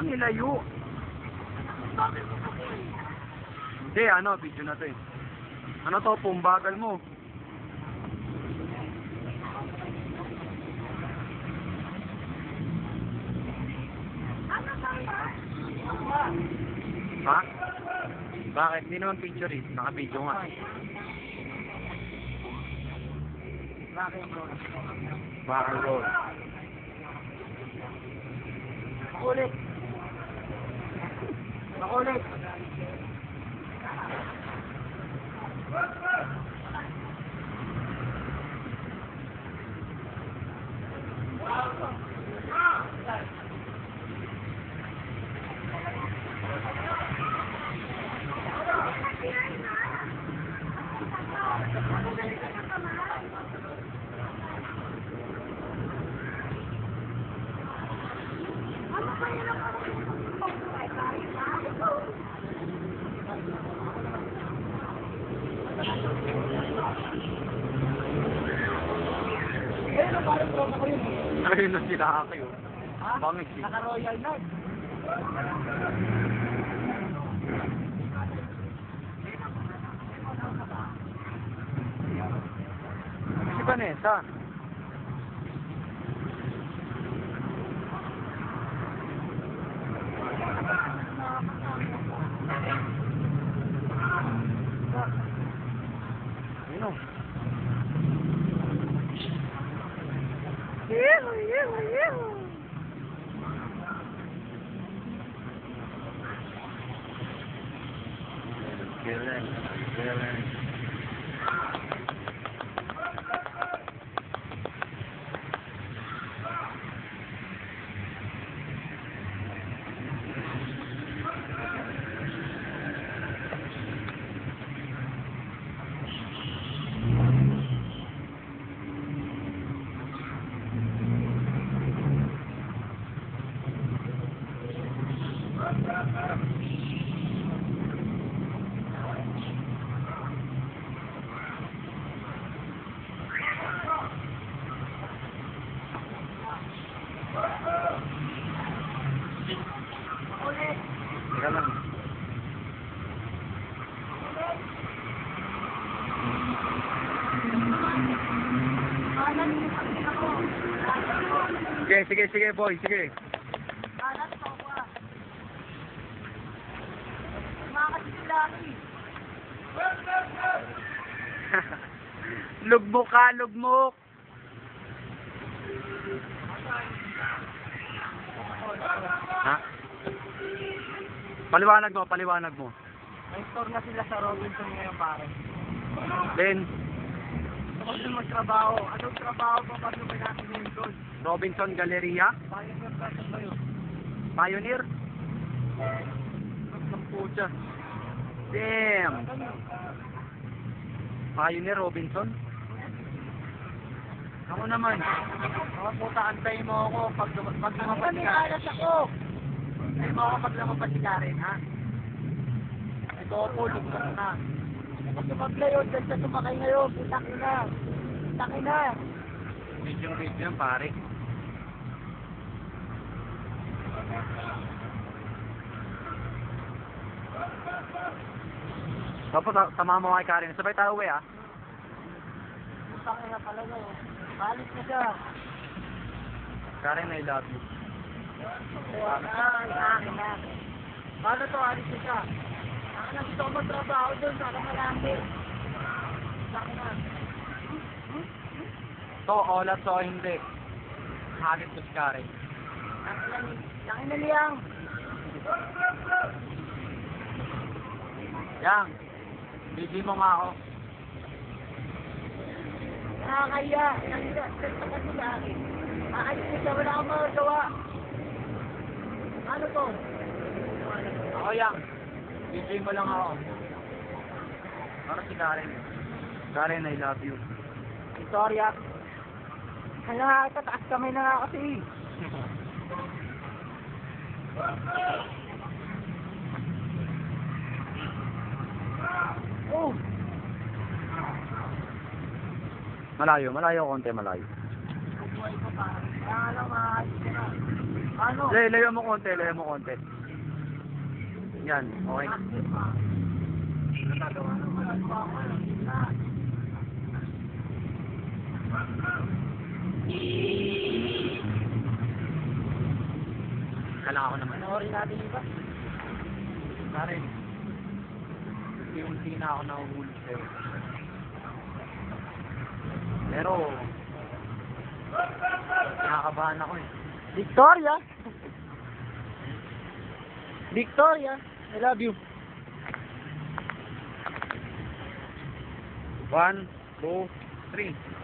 kang nilayo. Hindi, ano, video na to eh. Ano to, pumbagal mo. Ha? Bakit? Hindi naman picture eh. Naka-video nga. Rock and roll. Rock and roll. Makulit. Makulit. Ayun na sila kayo. Ha? Bangis eh. Naka-royal na. Si Vanessa. Ayun o. Kailan. Teka lang. Sige boy, sige. Lugmok ka, lugmok. Ha? Paliwanag mo. May store na sila sa Robinson ngayon, pare. Then, Gusto ko magtrabaho. Anong trabaho pa pasukin natin ngayon doon? Robinson Galleria, Pioneer Fashion ba yun? Pioneer. Ang pucha. Damn. Pioneer Robinson. Ako naman. Mga puta, antayin mo ako pag lumabas ka. Alas ako! Antayin mo ako pag lumabas ka rin, ha? Ito ako, lugtas na. Kapag lumabla yun, dahil sa sumakay ngayon, putaki na. Putaki na. Video yan pare. Tapos sama mo kay Karen. Sabay tayo uwi ah. Putaki na talaga yun. Alis na siya. Karen, I love you. Akin na. Paano to, alis na siya? Akin na, gusto ko magtrabaho doon, sana malaki. Akin na. To, olat to, hindi. Halit ko si Karen. Akin na niyang. Yang, bigay mo nga ako. Nakakaya. Nagtakat mo sa akin. Aalis na siya, wala akong magagawa. Ano to? Ako yang, bigay mo lang ako. Para si Karen. Karen, I love you. Victoria. Kaya nga, tataas kamay na nga kasi. Oh! Malayo konti, malayo. Buhay ko pa. Kaya nga lang, maayos ka na. Ano? Layo mo konti, layo mo konti. Yan, okay. Kala ako naman. Panoorin natin iba. Karen, unti na ako nahuhulog sa'yo. Pero, nakakabahan ako eh. Victoria! Victoria! I love you. 1, 2, 3.